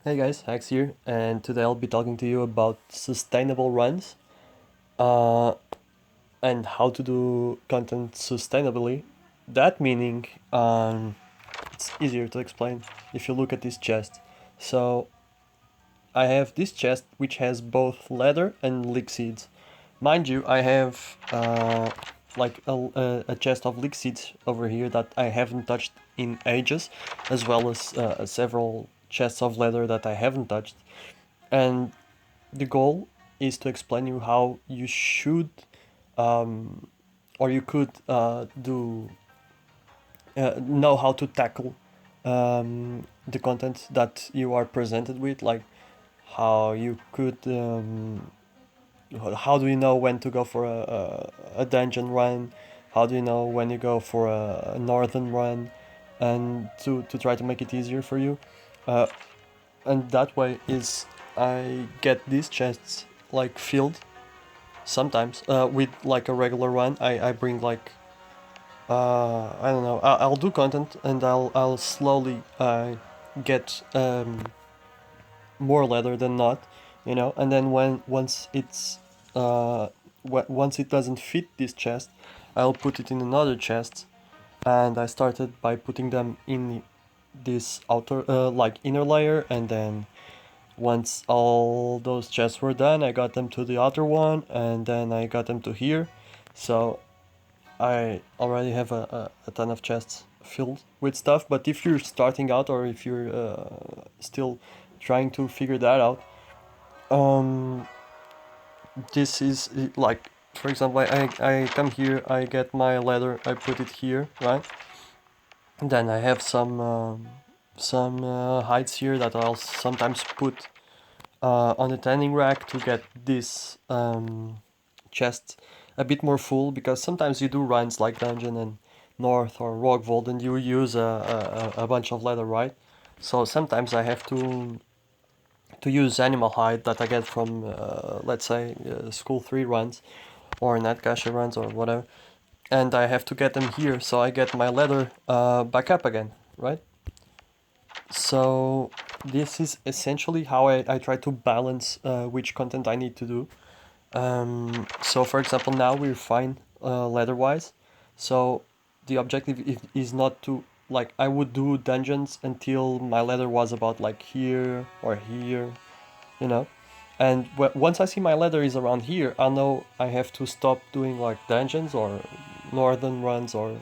Hey guys, Hax here, and today I'll be talking to you about sustainable runs uh, and how to do content sustainably. That meaning, it's easier to explain if you look at this chest. So, I have this chest which has both leather and leek seeds. Mind you, I have like a chest of leek seeds over here that I haven't touched in ages, as well as several chests of leather that I haven't touched. And the goal is to explain you how you should um, or you could do know how to tackle the content that you are presented with, like how you could how do you know when to go for a dungeon run, how do you know when you go for a northern run, and to try to make it easier for you. uh, and that way is I get these chests like filled sometimes with like a regular run. I bring like I don't know, I'll do content and I'll slowly get more leather than not, you know, and then when once it's once it doesn't fit this chest, I'll put it in another chest. And I started by putting them in this outer like inner layer, and then once all those chests were done, I got them to the other one, and then I got them to here. So I already have a ton of chests filled with stuff. But if you're starting out, or if you're still trying to figure that out, um, this is like, for example, I come here, I get my leather, I put it here, right? And then I have some hides here that I'll sometimes put on the tanning rack to get this chest a bit more full, because sometimes you do runs like dungeon and north or rock vault and you use a bunch of leather, right? So sometimes I have to use animal hide that I get from let's say school 3 runs or netcache runs or whatever, and I have to get them here, so I get my leather back up again, right? So this is essentially how I try to balance which content I need to do. So for example, now we're fine leather-wise. So the objective is not to, like, I would do dungeons until my leather was about like here or here, you know. And once I see my leather is around here, I know I have to stop doing like dungeons or northern runs or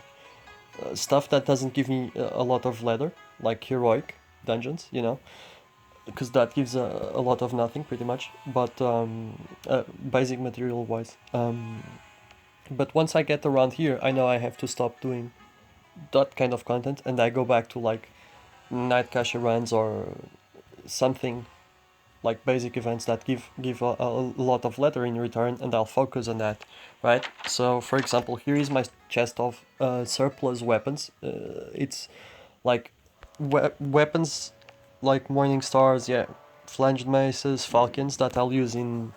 stuff that doesn't give me a lot of leather, like heroic dungeons, you know, because that gives a lot of nothing pretty much, but basic material wise. But once I get around here, I know I have to stop doing that kind of content, and I go back to like night cache runs or something like basic events that give a lot of leather in return, and I'll focus on that, right? So for example, here is my chest of surplus weapons. It's like weapons like morning stars, yeah, flanged maces, falcons that I'll use in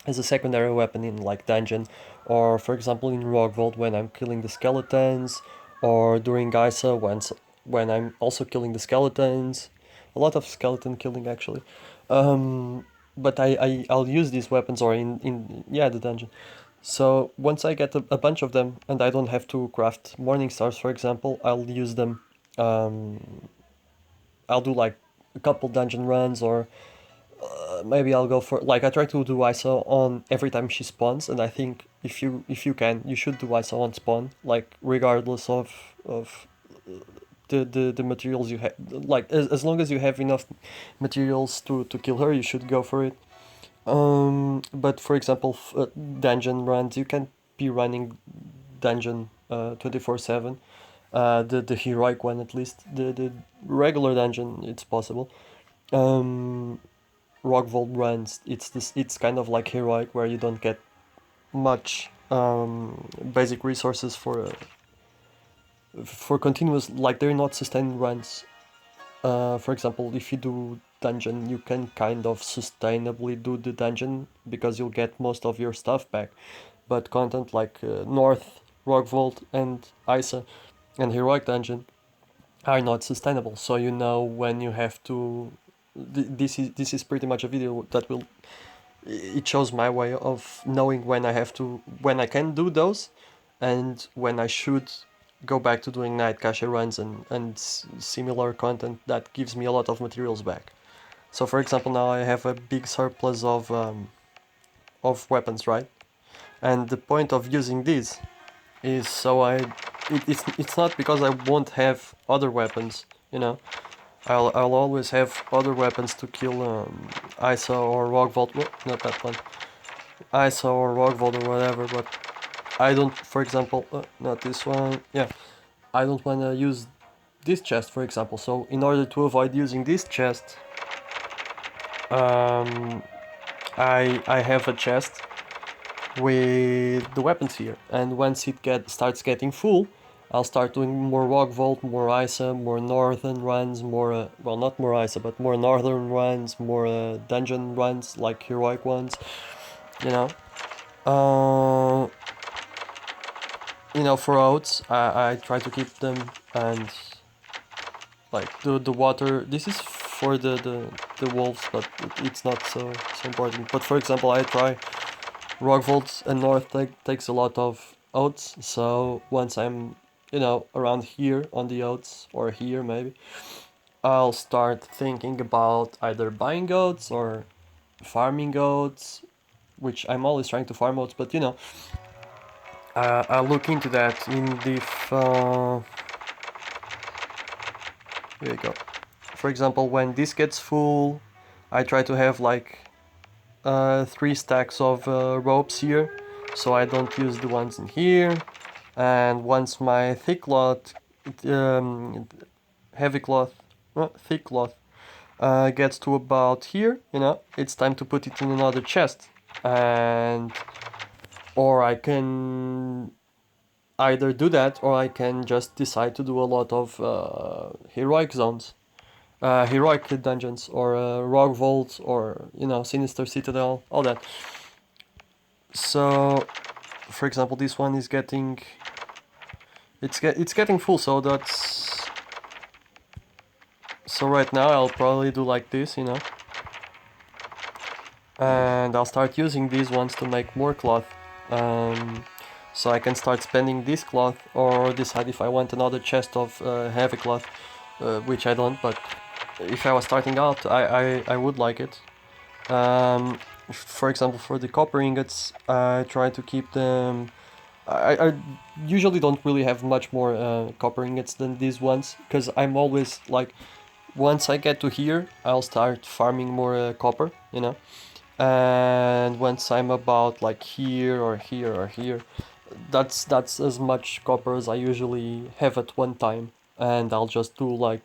as a secondary weapon in like dungeon, or for example in rock vault when I'm killing the skeletons, or during Geisa when I'm also killing the skeletons. A lot of skeleton killing actually. But I'll use these weapons, or in yeah, the dungeon. So once I get a bunch of them and I don't have to craft morning stars, for example, I'll use them. I'll do like a couple dungeon runs, or maybe I'll go for, like, I try to do ISO on every time she spawns, and I think if you can, you should do ISO on spawn, like regardless of the materials you have. Like as long as you have enough materials to kill her, you should go for it. But for example, dungeon runs, you can be running dungeon 24/7. The heroic one, at least. The regular dungeon, it's possible. Um, Rock vault runs, it's kind of like heroic, where you don't get much basic resources for continuous, like they're not sustained runs. For example, if you do dungeon, you can kind of sustainably do the dungeon because you'll get most of your stuff back. But content like North, Rock Vault, and Isa, and Heroic Dungeon are not sustainable. So you know when you have to this is pretty much a video that will, it shows my way of knowing when I can do those, and when I should go back to doing night cache runs and similar content that gives me a lot of materials back. So for example, now I have a big surplus of weapons, right? And the point of using these is so it's not because I won't have other weapons, you know. I'll always have other weapons to kill ISO or Rock Vault, not that one, ISO or Rock Vault or whatever, but I don't, for example, not this one, yeah, I don't want to use this chest, for example. So in order to avoid using this chest, I have a chest with the weapons here, and once it starts getting full, I'll start doing more Rock Vault, more ISA, more northern runs, more well, not more ISA, but more northern runs, more dungeon runs, like heroic ones, you know. You know, for oats, I try to keep them, and like the water, this is for the wolves, but it's not so important. But for example, I try Rock Vault and North takes a lot of oats, so once I'm, you know, around here on the oats, or here maybe, I'll start thinking about either buying oats or farming oats, which I'm always trying to farm oats, but you know, I'll look into that in the here you go. For example, when this gets full, I try to have like 3 stacks of ropes here, so I don't use the ones in here. And once my thick cloth, heavy cloth, thick cloth gets to about here, you know, it's time to put it in another chest. And or I can either do that, or I can just decide to do a lot of heroic zones, heroic dungeons, or rock vaults, or you know, sinister citadel, all that. So for example, this one is getting, it's getting full, so that's, so right now I'll probably do like this, you know, and I'll start using these ones to make more cloth, so I can start spending this cloth, or decide if I want another chest of heavy cloth, which I don't, but if I was starting out, I would like it. For example, for the copper ingots, I try to keep them, I usually don't really have much more copper ingots than these ones, because I'm always like, once I get to here, I'll start farming more copper, you know, and once I'm about like here or here or here, that's as much copper as I usually have at one time, and I'll just do like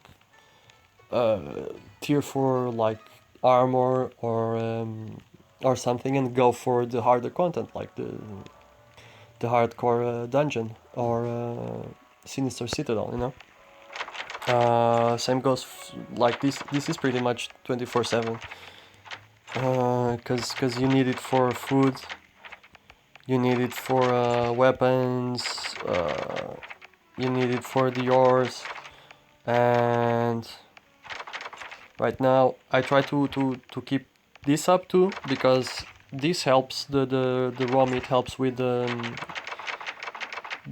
tier 4 like armor or something, and go for the harder content, like the hardcore dungeon, or sinister citadel, you know. Same goes like this is pretty much 24/7, because you need it for food, you need it for weapons, you need it for the ores, and right now I try to keep this up too, because this helps, the raw meat helps with the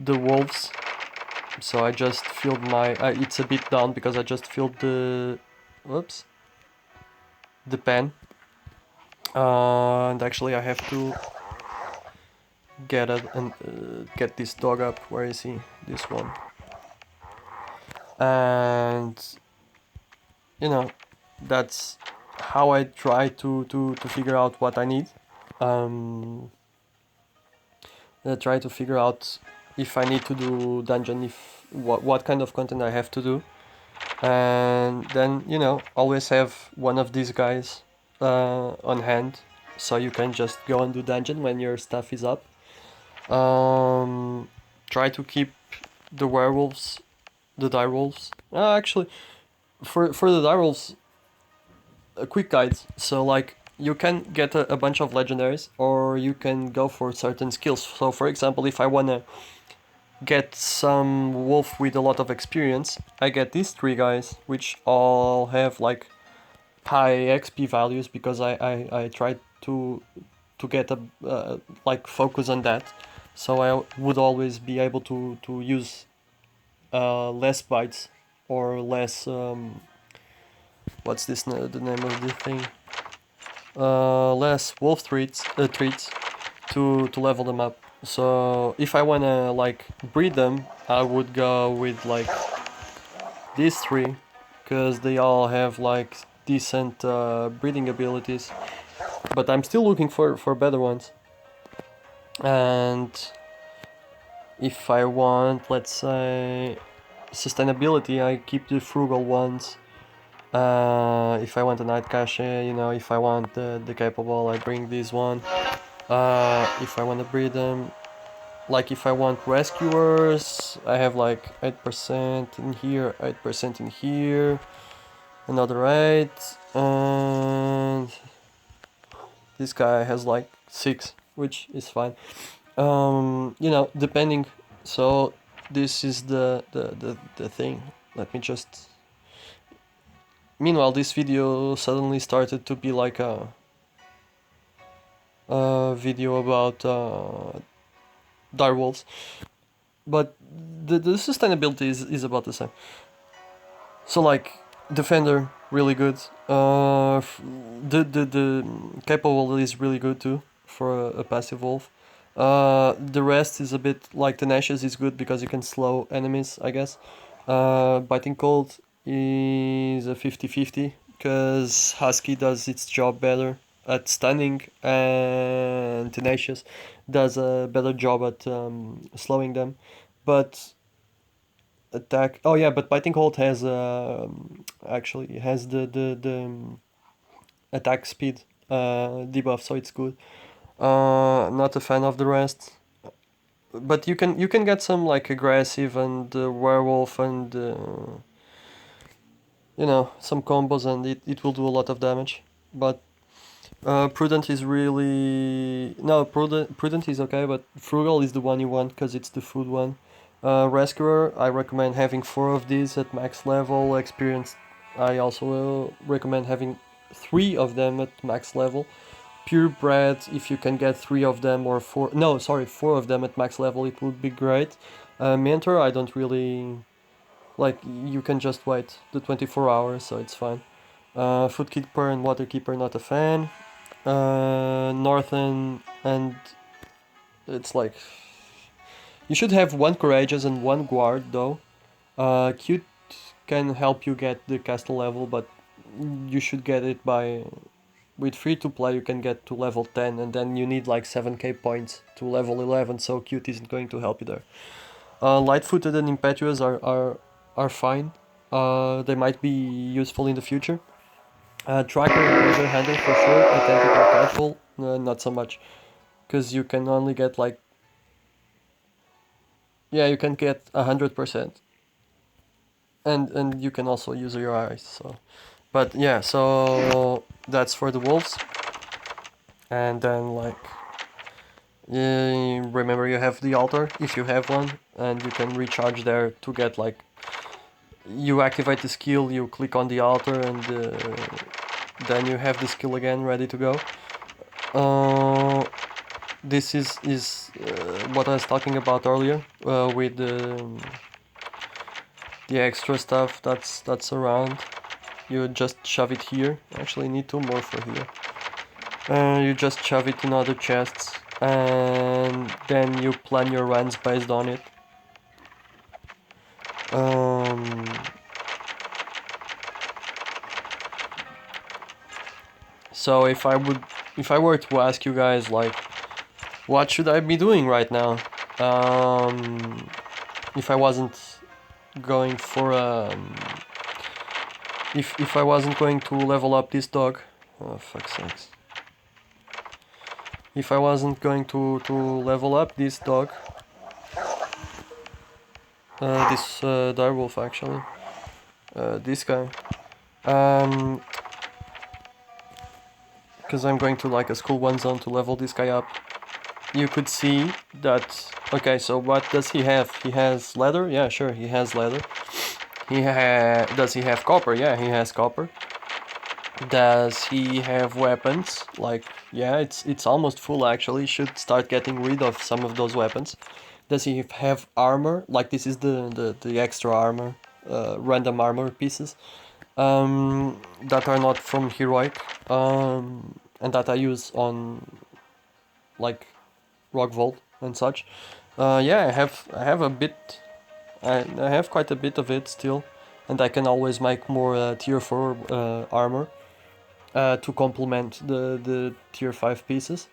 wolves. So I just filled my, it's a bit down because I just filled the, whoops, the pan, and actually I have to get it and get this dog up. Where is he? This one. And you know, that's how I try to figure out what I need. I try to figure out if I need to do dungeon, if what kind of content I have to do, and then, you know, always have one of these guys on hand, so you can just go and do dungeon when your stuff is up. Try to keep the werewolves, the direwolves. Actually, for the direwolves, quick guides. So like, you can get a bunch of legendaries, or you can go for certain skills. So for example, if I wanna get some wolf with a lot of experience, I get these 3 guys, which all have like high XP values because I tried to get a like focus on that, so I would always be able to use less bytes or less what's the name of the thing, less wolf treats to level them up. So if I wanna like breed them, I would go with like these three, because they all have like decent breeding abilities. But I'm still looking for better ones. And if I want, let's say, sustainability, I keep the frugal ones. If I want a night cache, you know, if I want the capable, I bring this one. If I want to breed them, like if I want rescuers, I have like 8% in here, 8% in here, another 8, and this guy has like 6, which is fine. You know, depending. So this is the thing. Let me just. Meanwhile, this video suddenly started to be like a video about direwolves, but the sustainability is about the same. So like defender really good. The capable is really good too for a passive wolf. The rest is a bit like tenacious is good because you can slow enemies, I guess. Biting cold is a 50-50 because husky does its job better at stunning, and tenacious does a better job at slowing them. But attack. Oh yeah, but biting hold has actually has the attack speed debuff, so it's good. Not a fan of the rest, but you can get some like aggressive and werewolf and you know, some combos, and it will do a lot of damage. But prudent is really no prudent is okay, but frugal is the one you want because it's the food one. Rescuer, I recommend having 4 of these at max level. Experience, I also recommend having 3 of them at max level. Purebred, if you can get 3 of them or 4, no, sorry, 4 of them at max level, it would be great. Mentor, I don't really like. You can just wait the 24 hours, so it's fine. Food keeper and water keeper, not a fan. Northern, and it's like you should have 1 courageous and 1 guard though. Cute can help you get the castle level, but you should get it by with free to play. You can get to level 10, and then you need like 7k points to level 11, so cute isn't going to help you there. Light-footed and impetuous are fine. They might be useful in the future. Tracker and treasure handle for sure. Attentive and careful, not so much, because you can only get like, yeah, you can get 100%, and you can also use your eyes. So, but yeah, so that's for the wolves. And then like, remember you have the altar if you have one, and you can recharge there to get like, you activate the skill, you click on the altar, and then you have the skill again ready to go. This is what I was talking about earlier with the extra stuff that's around. You just shove it here. Actually, need 2 more for here. You just shove it in other chests, and then you plan your runs based on it. So if I were to ask you guys like, what should I be doing right now? If I wasn't going for if I wasn't going to level up this dog, oh fuck's sakes. If I wasn't going to level up this dog, this direwolf actually, this guy, because I'm going to like a school 1 zone to level this guy up. You could see that. Okay, so what does he have? He has leather. Yeah, sure, he has leather. Does he have copper? Yeah, he has copper. Does he have weapons? Like, yeah, it's almost full actually. Should start getting rid of some of those weapons. Does he have armor? Like this is the extra armor, random armor pieces, that are not from heroic, and that I use on like rock vault and such. Yeah, I have a bit. I have quite a bit of it still, and I can always make more tier 4 armor to complement the tier 5 pieces.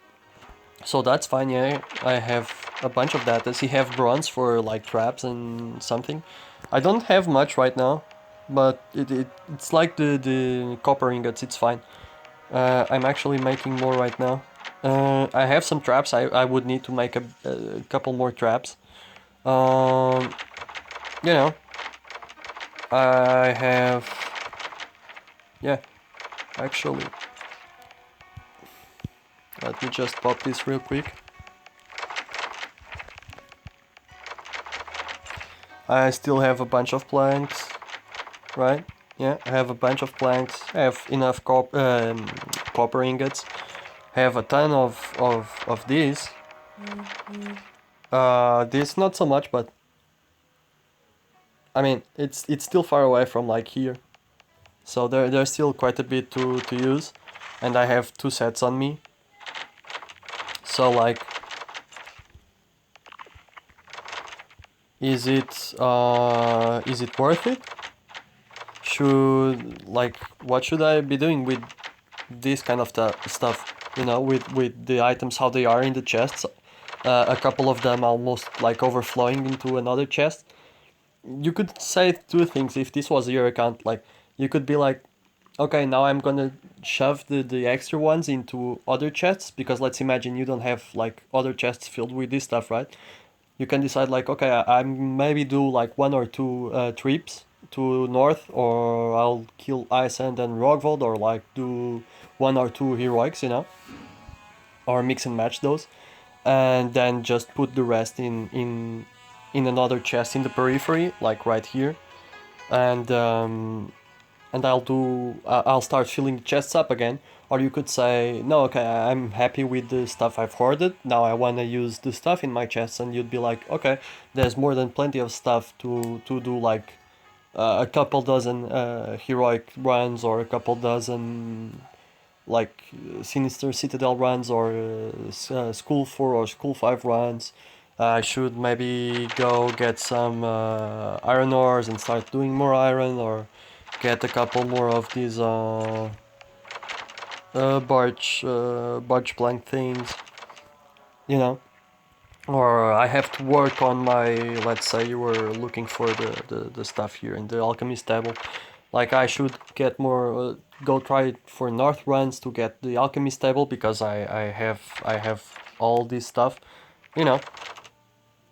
So that's fine, yeah, I have a bunch of that. Does he have bronze for like traps and something? I don't have much right now, but it's like the copper ingots, it's fine. I'm actually making more right now. I have some traps, I would need to make a couple more traps. Um, you know, I have, yeah, actually, let me just pop this real quick. I still have a bunch of planks, right? Yeah, I have a bunch of planks. I have enough copper ingots. I have a ton of these. This not so much, but I mean it's still far away from like here, so there's still quite a bit to use, and I have 2 sets on me. So like, is it worth it? Should like what should I be doing with this kind of stuff? You know, with the items how they are in the chests. A couple of them almost like overflowing into another chest. You could say 2 things if this was your account. Like you could be like, okay, now I'm gonna shove the extra ones into other chests, because let's imagine you don't have like other chests filled with this stuff, right? You can decide like, okay, I maybe do like 1 or 2 trips to north, or I'll kill Iceland and Rockvold, or like do 1 or 2 heroics, you know, or mix and match those, and then just put the rest in another chest in the periphery, like right here, and I'll start filling the chests up again. Or you could say, no, okay, I'm happy with the stuff I've hoarded. Now I want to use the stuff in my chests, and you'd be like, okay, there's more than plenty of stuff to do like a couple dozen heroic runs, or a couple dozen like Sinister Citadel runs, or School 4 or School 5 runs. I should maybe go get some iron ores and start doing more iron, or get a couple more of these barge plank things, you know. Or I have to work on my, let's say you were looking for the stuff here in the alchemist table. Like I should get more, go try for north runs to get the alchemist table, because I have all this stuff, you know.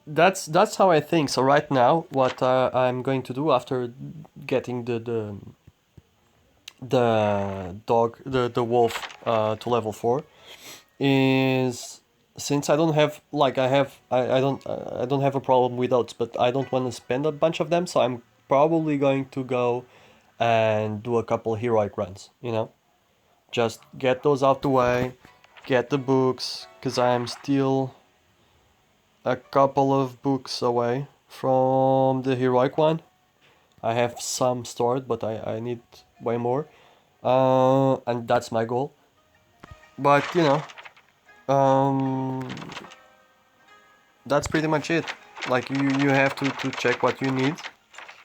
That's how I think. So right now, what I'm going to do after getting the wolf to level 4 is, since I don't have like I don't have a problem with oats, but I don't want to spend a bunch of them, so I'm probably going to go and do a couple heroic runs, you know, just get those out the way, get the books, because I'm still a couple of books away from the heroic one. I have some stored, but I need way more, and that's my goal. But you know, um, that's pretty much it. Like you have to check what you need.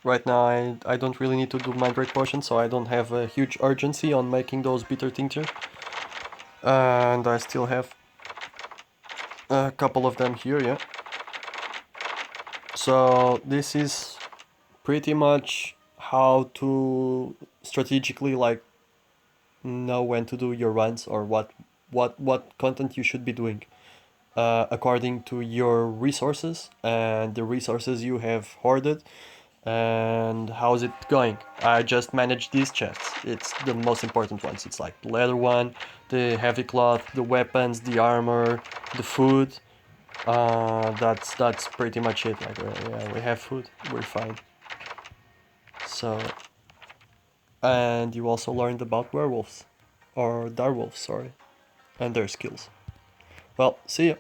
Right now I don't really need to do Mandrake Potion, so I don't have a huge urgency on making those bitter tincture. And I still have a couple of them here, yeah. So this is pretty much how to strategically like know when to do your runs, or what content you should be doing. According to your resources and the resources you have hoarded, and how's it going. I just manage these chests. It's the most important ones. It's like the leather one, the heavy cloth, the weapons, the armor, the food. That's pretty much it. Like yeah, we have food, we're fine. So and you also learned about werewolves, or direwolves, sorry, and their skills. Well, see ya.